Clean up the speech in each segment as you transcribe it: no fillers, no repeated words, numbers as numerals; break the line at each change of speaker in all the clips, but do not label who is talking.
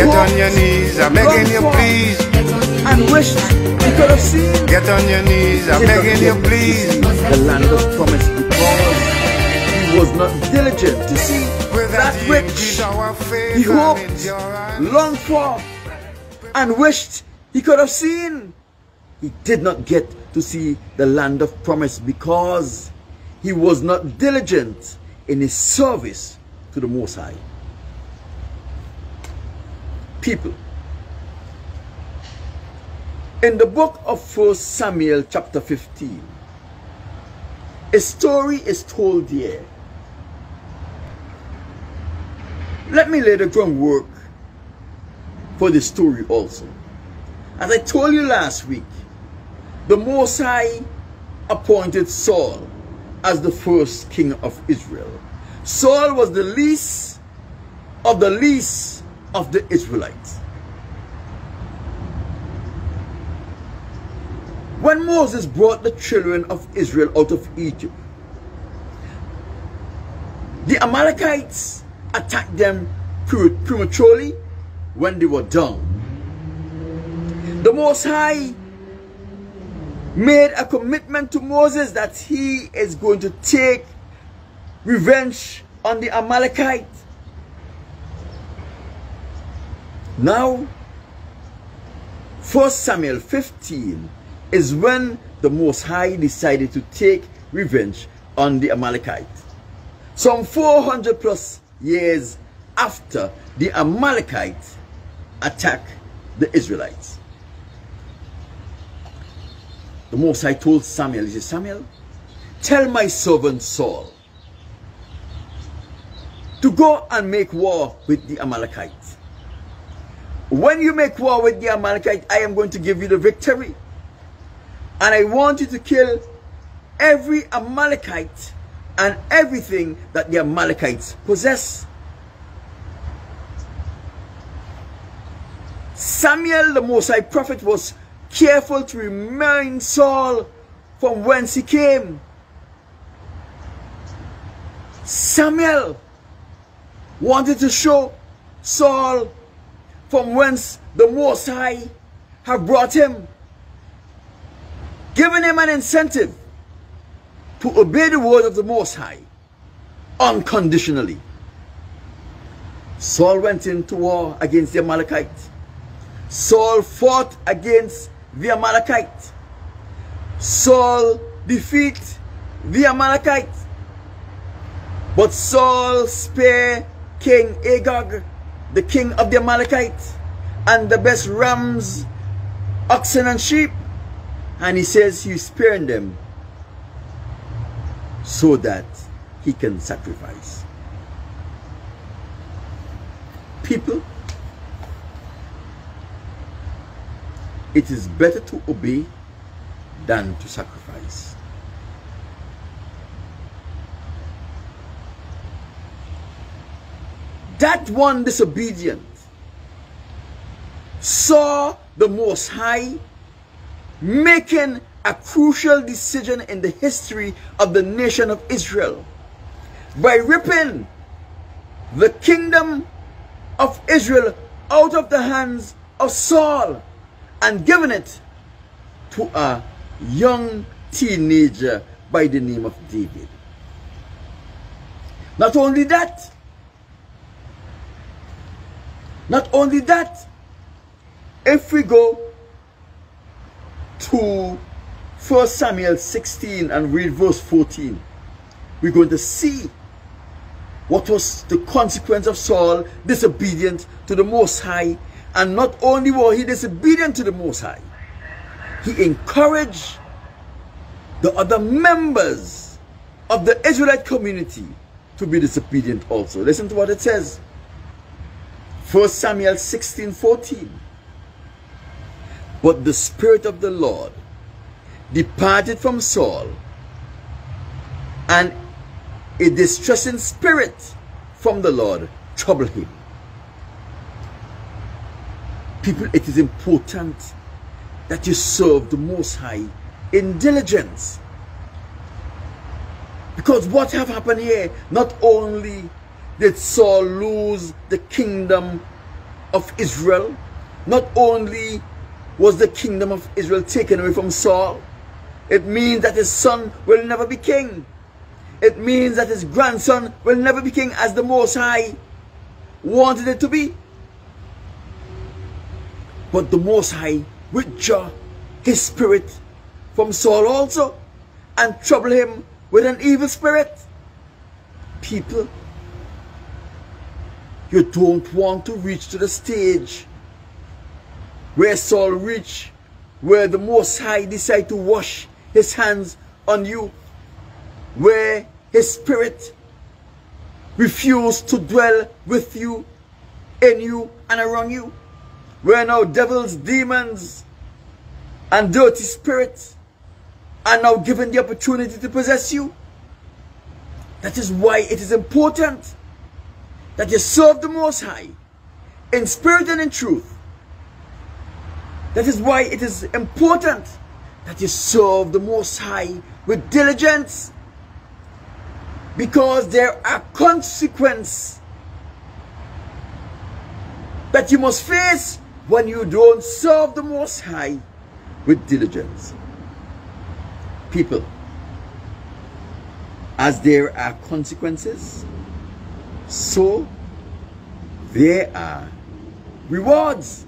Get on your knees, I'm begging you please.
And wished he could have seen.
Get on your knees, I'm begging you please.
The land of promise, because he was not diligent to see that which he hoped, longed for, and wished he could have seen. He did not get to see the land of promise because he was not diligent in his service to the Most High. People, in the book of 1 Samuel chapter 15, a story is told here. Let me lay the groundwork for the story also. As I told you last week, the Most High appointed Saul as the first king of Israel. Saul was the least of the Israelites. When Moses brought the children of Israel out of Egypt, the Amalekites attacked them prematurely when they were down. The Most High made a commitment to Moses that he is going to take revenge on the Amalekites. Now, 1 Samuel 15 is when the Most High decided to take revenge on the Amalekites. Some 400 plus years after the Amalekites attacked the Israelites. The Most High told Samuel, he said, Samuel, tell my servant Saul to go and make war with the Amalekites. When you make war with the Amalekites, I am going to give you the victory. And I want you to kill every Amalekite and everything that the Amalekites possess. Samuel, the Most High prophet, was careful to remind Saul from whence he came. Samuel wanted to show Saul from whence the Most High have brought him, giving him an incentive to obey the word of the Most High unconditionally. Saul went into war against the Amalekites. Saul fought against the Amalekites. Saul defeated the Amalekites. But Saul spared King Agag, the king of the Amalekites, and the best rams, oxen, and sheep. And he says he's sparing them so that he can sacrifice. People, it is better to obey than to sacrifice. That one disobedient saw the Most High making a crucial decision in the history of the nation of Israel by ripping the kingdom of Israel out of the hands of Saul and giving it to a young teenager by the name of David. Not only that, if we go to 1 Samuel 16 and read verse 14, we're going to see what was the consequence of Saul disobedient to the Most High. And not only was he disobedient to the Most High, he encouraged the other members of the Israelite community to be disobedient also. Listen to what it says. 1 Samuel 16:14. But the Spirit of the Lord departed from Saul, and a distressing spirit from the Lord troubled him. People, it is important that you serve the Most High in diligence. Because what have happened here, not only did Saul lose the kingdom of Israel, not only was the kingdom of Israel taken away from Saul, it means that his son will never be king. It means that his grandson will never be king as the Most High wanted it to be. But the Most High withdrew his spirit from Saul also and troubled him with an evil spirit. People, you don't want to reach to the stage where Saul reached, where the Most High decided to wash his hands on you, where his spirit refused to dwell with you, in you, and around you, where now devils, demons, and dirty spirits are now given the opportunity to possess you. That is why it is important that you serve the Most High in spirit and in truth. That is why it is important that you serve the Most High with diligence, because there are consequences that you must face when you don't serve the Most High with diligence. People, as there are consequences, so there are rewards.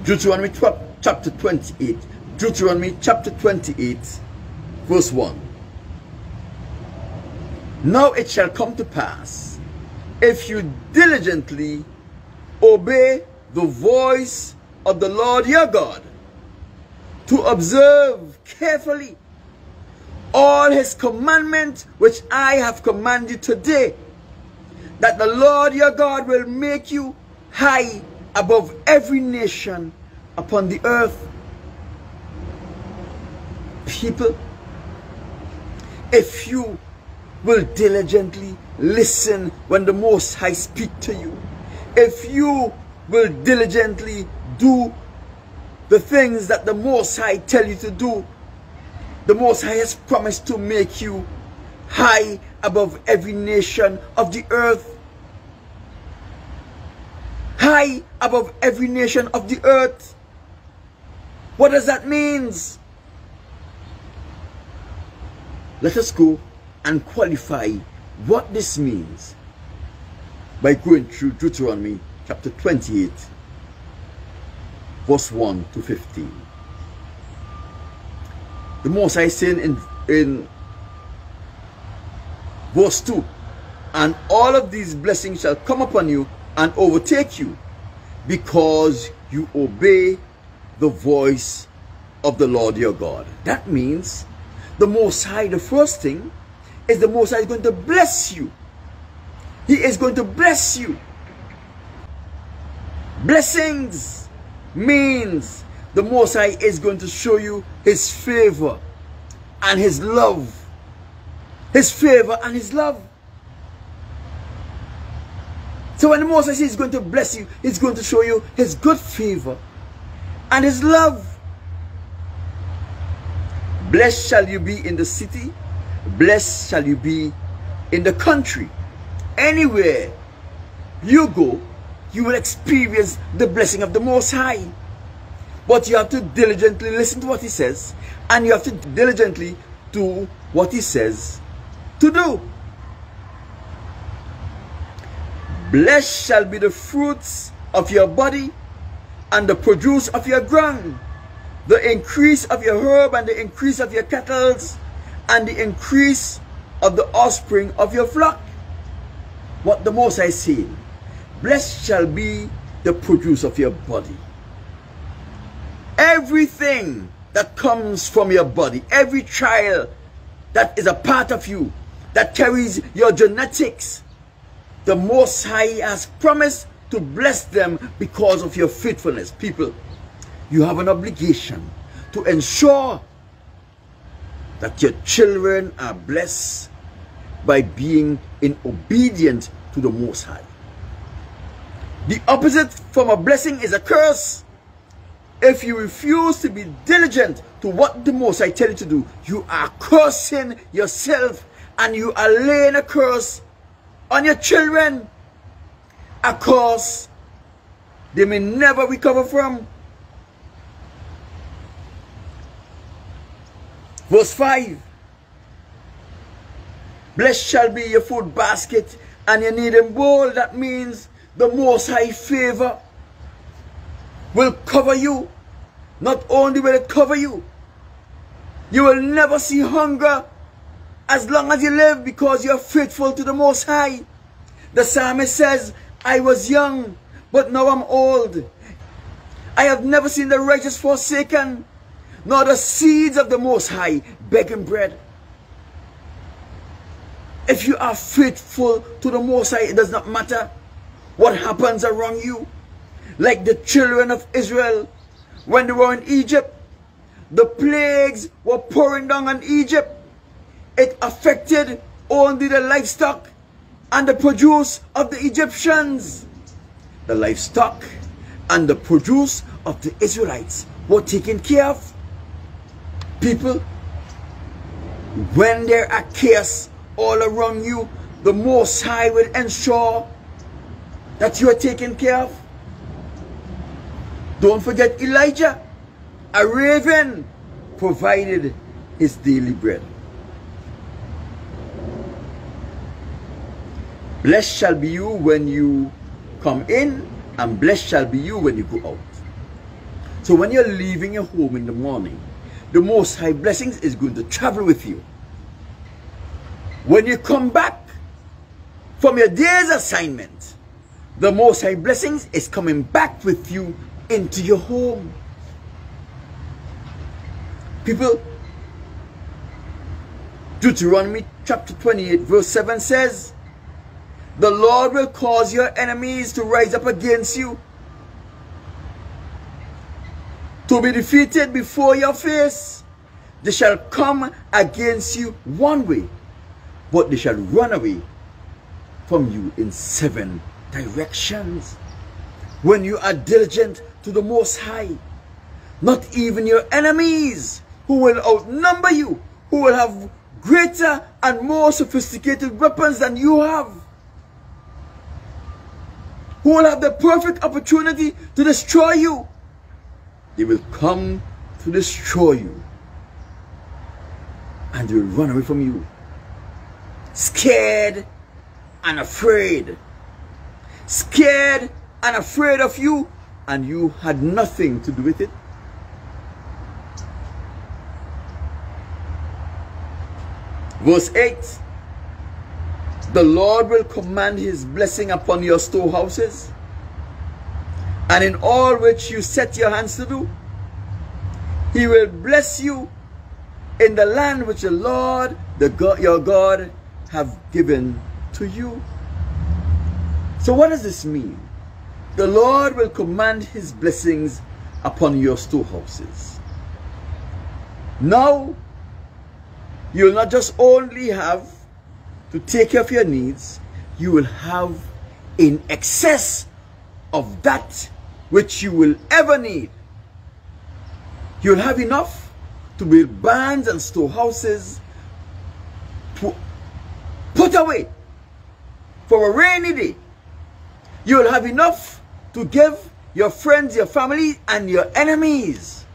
Deuteronomy chapter 28. Deuteronomy chapter 28, verse 1. Now it shall come to pass, if you diligently obey the voice of the Lord your God, to observe carefully all his commandments which I have commanded today, that the Lord your God will make you high above every nation upon the earth. People, if you will diligently listen when the Most High speak to you, if you will diligently do the things that the Most High tell you to do, the Most High has promised to make you high above every nation of the earth. High above every nation of the earth. What does that mean? Let us go and qualify what this means by going through Deuteronomy chapter 28, verse 1 to 15. The Most High saying in verse 2, and all of these blessings shall come upon you and overtake you, because you obey the voice of the Lord your God. That means the Most High, the first thing is the Most High is going to bless you. He is going to bless you. Blessings means the Most High is going to show you his favor and his love. His favor and his love. So when the Most High says he's going to bless you, he's going to show you his good favor and his love. Blessed shall you be in the city, blessed shall you be in the country. Anywhere you go, you will experience the blessing of the Most High. But you have to diligently listen to what he says, and you have to diligently do what he says to do. Blessed shall be the fruits of your body, and the produce of your ground, the increase of your herb, and the increase of your cattle, and the increase of the offspring of your flock. What the Most High is saying, blessed shall be the produce of your body. Everything that comes from your body, every child that is a part of you, that carries your genetics, the Most High has promised to bless them because of your faithfulness. People, you have an obligation to ensure that your children are blessed by being in obedience to the Most High. The opposite from a blessing is a curse. If you refuse to be diligent to what the Most High tell you to do, you are cursing yourself, and you are laying a curse on your children. a curse they may never recover from. Verse 5. Blessed shall be your food basket and your kneading bowl. That means the Most High favor will cover you. Not only will it cover you, you will never see hunger as long as you live, because you are faithful to the Most High. The psalmist says, I was young, but now I'm old. I have never seen the righteous forsaken, nor the seeds of the Most High begging bread. If you are faithful to the Most High, it does not matter what happens around you. Like the children of Israel, when they were in Egypt, the plagues were pouring down on Egypt. It affected only the livestock and the produce of the Egyptians. The livestock and the produce of the Israelites were taken care of. People, when there are chaos all around you, the Most High will ensure that you are taken care of. Don't forget Elijah, a raven provided his daily bread. Blessed shall be you when you come in, and blessed shall be you when you go out. So when you're leaving your home in the morning, the Most High blessings is going to travel with you. When you come back from your day's assignment, the Most High blessings is coming back with you into your home. People, Deuteronomy chapter 28 verse 7 says, the Lord will cause your enemies to rise up against you, to be defeated before your face. They shall come against you one way, but they shall run away from you in 7 directions. When you are diligent to the Most High, not even your enemies, who will outnumber you, who will have greater and more sophisticated weapons than you have, who will have the perfect opportunity to destroy you, they will come to destroy you, and they will run away from you, scared and afraid. Scared and afraid of you, and you had nothing to do with it. Verse 8. The Lord will command his blessing upon your storehouses, and in all which you set your hands to do. He will bless you in the land which the Lord, your God, have given to you. So what does this mean? The Lord will command his blessings upon your storehouses. Now, you will not just only have to take care of your needs, you will have in excess of that which you will ever need. You will have enough to build barns and storehouses to put away for a rainy day. You will have enough to give your friends, your family, and your enemies.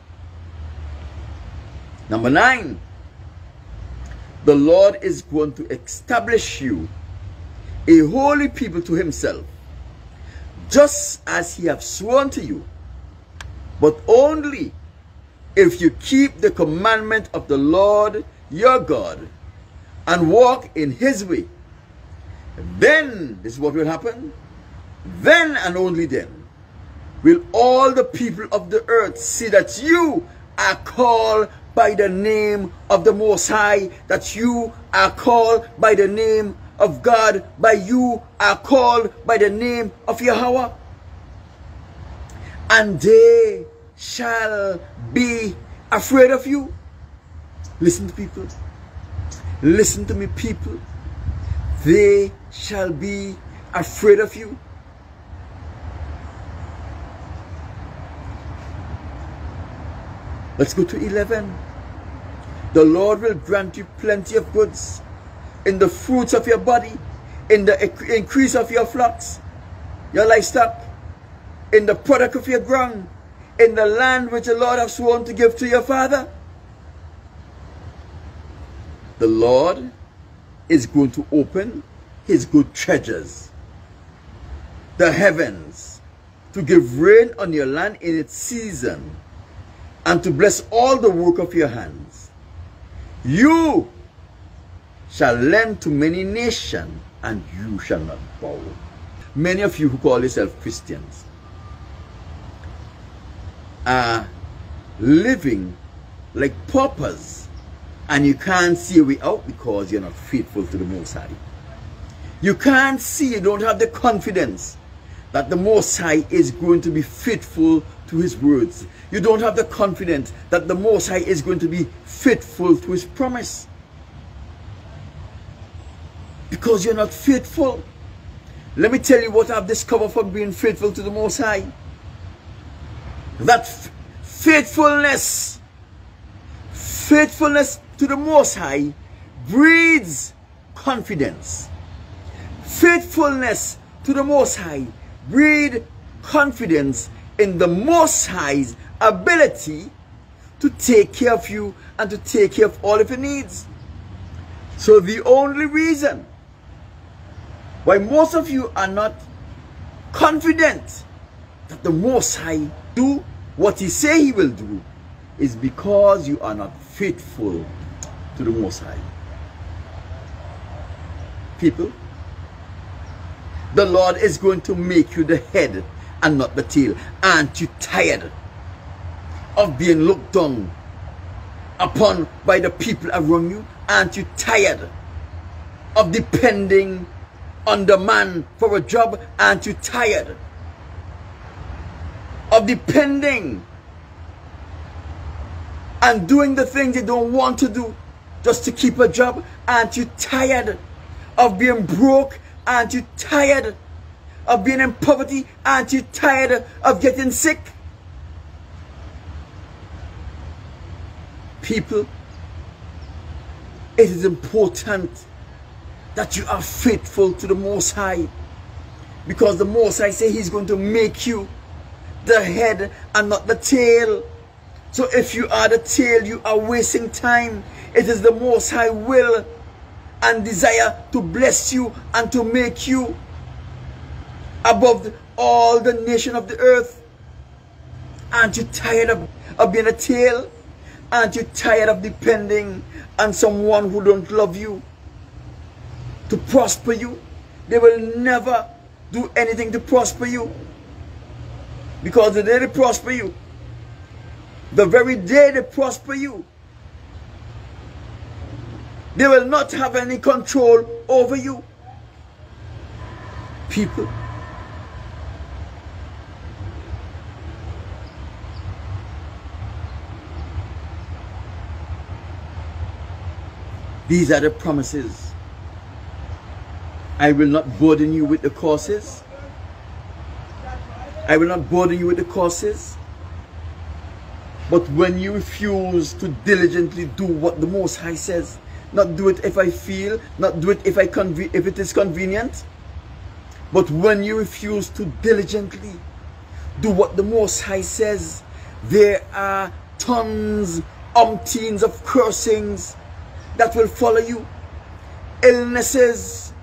Number 9. The Lord is going to establish you a holy people to himself, just as he has sworn to you, but only if you keep the commandment of the Lord your God and walk in his way. Then, this is what will happen, then and only then will all the people of the earth see that you are called by the name of the Most High, that you are called by the name of God, by you are called by the name of Yahweh. And they shall be afraid of you. Listen to people. Listen to me, people. They shall be afraid of you. Let's go to 11. The Lord will grant you plenty of goods in the fruits of your body, in the increase of your flocks, your livestock, in the product of your ground, in the land which the Lord has sworn to give to your father. The Lord is going to open his good treasures, the heavens, to give rain on your land in its season, and to bless all the work of your hands. You shall lend to many nations, and you shall not borrow. Many of you who call yourselves Christians are living like paupers, and you can't see a way out because you're not faithful to the Most High. You can't see, you don't have the confidence that the Most High is going to be faithful to his words. You don't have the confidence that the Most High is going to be faithful to his promise. Because you're not faithful. Let me tell you what I've discovered from being faithful to the Most High. That faithfulness to the Most High breeds confidence. Faithfulness to the Most High breeds confidence in the Most High's ability to take care of you and to take care of all of your needs. So the only reason why most of you are not confident that the Most High do what he say he will do is because you are not faithful to the Most High. People, the Lord is going to make you the head and not the tail. Aren't you tired of being looked down upon by the people around you? Aren't you tired of depending on the man for a job? Aren't you tired of depending and doing the things you don't want to do just to keep a job? Aren't you tired of being broke? Aren't you tired of being in poverty? Aren't you tired of getting sick? People, it is important that you are faithful to the Most High, because the Most High say he's going to make you the head and not the tail. So if you are the tail, you are wasting time. It is the Most High will and desire to bless you and to make you above all the nation of the earth. Aren't you tired of being a tail? Aren't you tired of depending on someone who don't love you to prosper you? They will never do anything to prosper you, because the day they prosper you, the very day they prosper you, they will not have any control over you. People, these are the promises. I will not burden you with the courses. I will not burden you with the courses. But when you refuse to diligently do what the Most High says, not do it if I feel, not do it if it is convenient, but when you refuse to diligently do what the Most High says, there are tons, umpteens of cursings that will follow you. Illnesses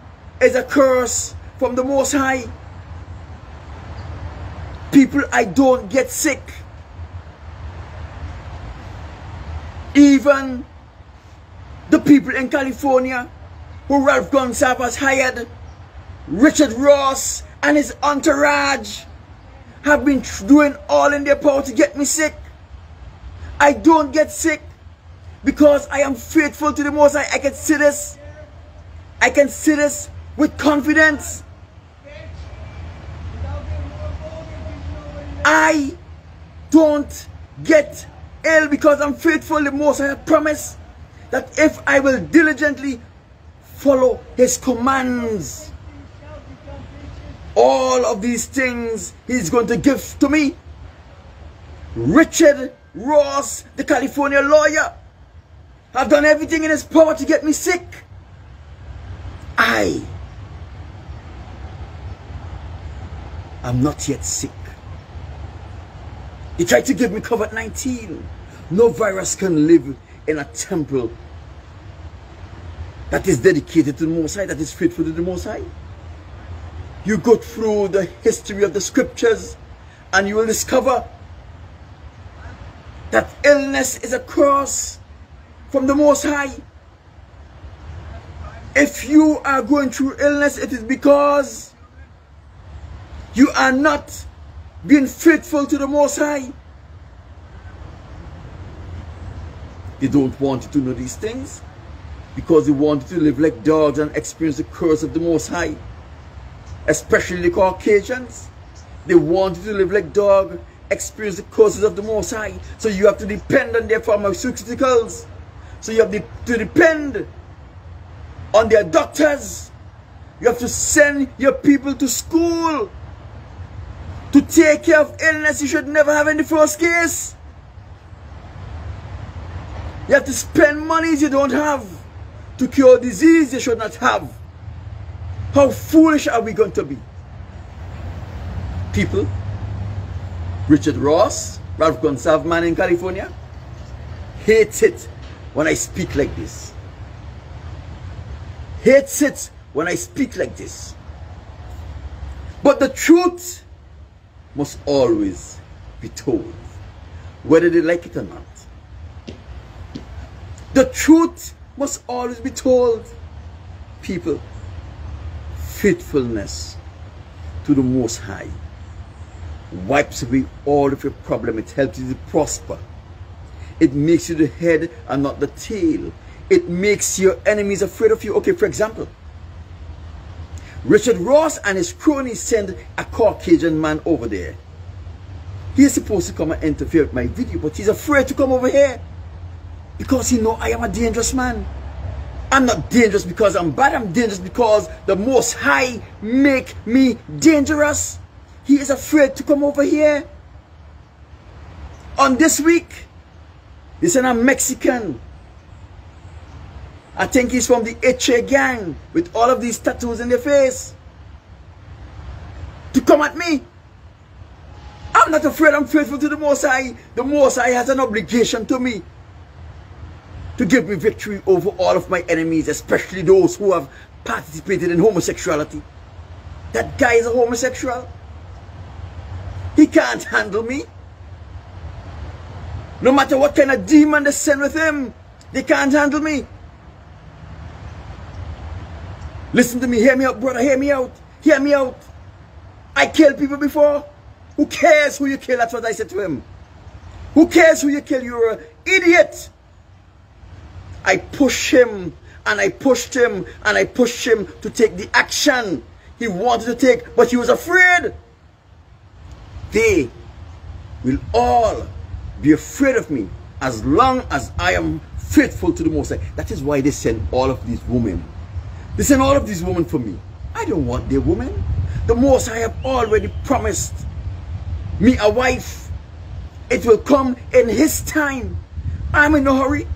is a curse from the Most High. People, I don't get sick. Even the people in California who Ralph Gonsalves has hired, Richard Ross and his entourage, have been doing all in their power to get me sick. I don't get sick because I am faithful to the Most High. I can see this. I can see this with confidence. I don't get ill because I'm faithful. The Most High promise that if I will diligently follow his commands, all of these things he's going to give to me. Richard Ross, the California lawyer, have done everything in his power to get me sick. I'm not yet sick. They tried to give me COVID-19. No virus can live in a temple that is dedicated to the Most High, that is faithful to the Most High. You go through the history of the scriptures and you will discover that illness is a curse from the Most High. If you are going through illness, it is because you are not being faithful to the Most High. They don't want you to know these things because they want you to live like dogs and experience the curse of the Most High. Especially the Caucasians. They want you to live like dogs, experience the curses of the Most High. So you have to depend on their pharmaceuticals. So you have to depend on their doctors. You have to send your people to school to take care of illness you should never have in the first case. You have to spend monies you don't have to cure disease you should not have. How foolish are we going to be? People, Richard Ross, Ralph Gonsalves man in California, hates it when I speak like this. Hates it when I speak like this. But the truth must always be told, whether they like it or not. The truth must always be told. People, faithfulness to the Most High wipes away all of your problems. It helps you to prosper. It makes you the head and not the tail. It makes your enemies afraid of you. Okay, for example, Richard Ross and his cronies send a Caucasian man over there. He is supposed to come and interfere with my video, but he's afraid to come over here because he knows I am a dangerous man. I'm not dangerous because I'm bad. I'm dangerous because the Most High make me dangerous. He is afraid to come over here. On this week, they sent a Mexican. I think he's from the HA gang with all of these tattoos in their face to come at me. I'm not afraid. I'm faithful to the Most High. The Most High has an obligation to me to give me victory over all of my enemies, especially those who have participated in homosexuality. That guy is a homosexual. He can't handle me. No matter what kind of demon they send with him, they can't handle me. Listen to me, hear me out, brother, hear me out. Hear me out. I killed people before. Who cares who you kill? That's what I said to him. Who cares who you kill? You're an idiot. I pushed him and I pushed him and I pushed him to take the action he wanted to take, but he was afraid. They will all be afraid of me as long as I am faithful to the Most High. That is why they send all of these women. They send all of these women for me. I don't want their women. The Most High have already promised me a wife. It will come in His time. I'm in no hurry.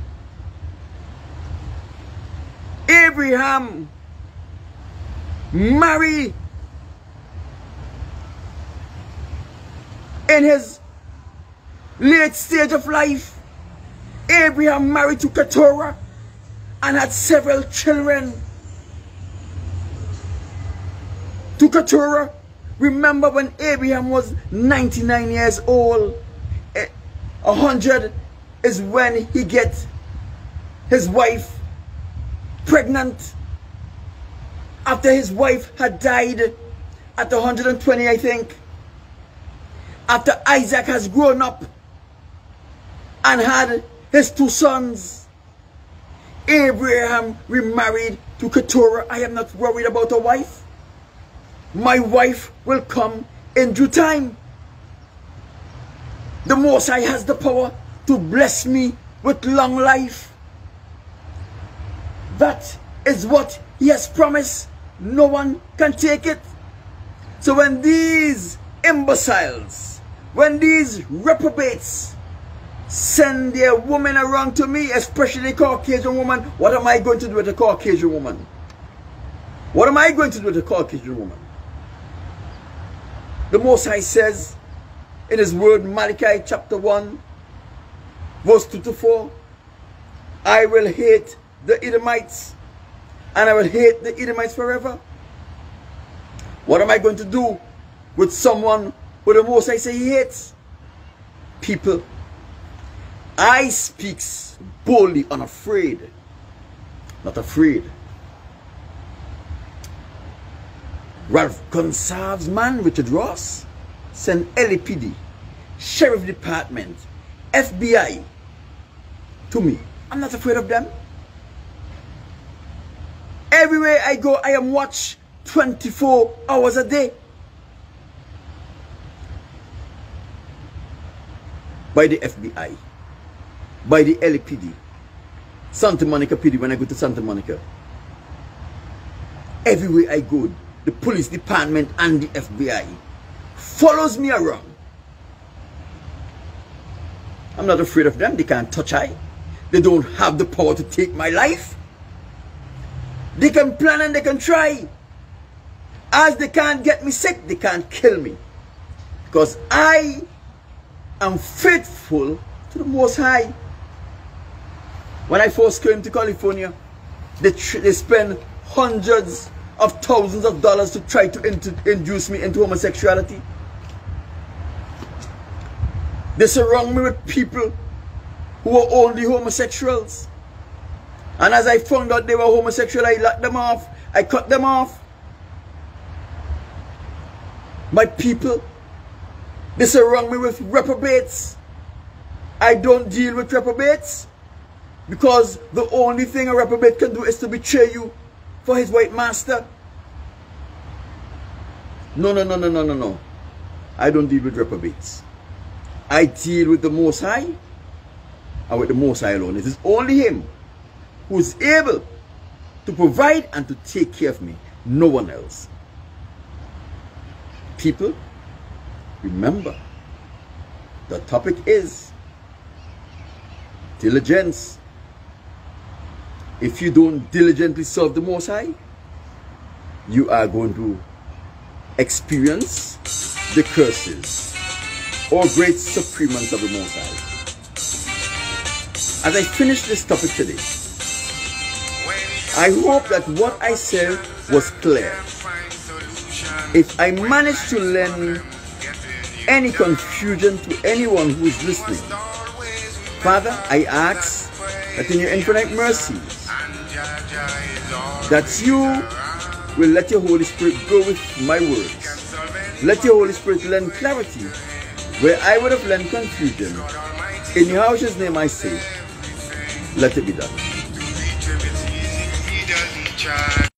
Abraham married in his late stage of life. Abraham married to Keturah and had several children. To Keturah, remember when Abraham was 99 years old, 100 is when he gets his wife pregnant. After his wife had died at 120, I think. After Isaac has grown up and had his 2 sons, Abraham remarried to Keturah. I am not worried about a wife. My wife will come in due time. The Most High has the power to bless me with long life. That is what He has promised. No one can take it. So when these imbeciles, when these reprobates send their women around to me, especially the Caucasian woman, what am I going to do with a Caucasian woman? What am I going to do with a Caucasian woman? The Most High says in his word, Malachi chapter 1, verse 2 to 4, I will hate the Edomites, and I will hate the Edomites forever. What am I going to do with someone who the Most High say he hates? People, I speaks boldly, unafraid, not afraid. Ralph Gonsalves man, Richard Ross, send LAPD, Sheriff Department, FBI to me. I'm not afraid of them. Everywhere I go, I am watched 24 hours a day by the FBI, by the LAPD, Santa Monica PD when I go to Santa Monica. Everywhere I go, the police department and the FBI follows me around. I'm not afraid of them. They can't touch I. They don't have the power to take my life. They can plan and they can try. As they can't get me sick, they can't kill me. Because I am faithful to the Most High. When I first came to California, they spend hundreds of thousands of dollars to try to induce me into homosexuality. They surround me with people who are only homosexuals. And as I found out they were homosexual, I locked them off. I cut them off. My people, they surround me with reprobates. I don't deal with reprobates because the only thing a reprobate can do is to betray you for his white master. No. I don't deal with reprobates. I deal with the Most High and with the Most High alone. It is only him who is able to provide and to take care of me. No one else. People, remember, the topic is diligence. If you don't diligently serve the Most High, you are going to experience the curses or great supremance of the Most High. As I finish this topic today, I hope that what I said was clear. If I manage to lend any confusion to anyone who is listening, Father, I ask that in your infinite mercies, that you will let your Holy Spirit go with my words. Let your Holy Spirit lend clarity where I would have lent confusion. In Yahushua's name I say, let it be done.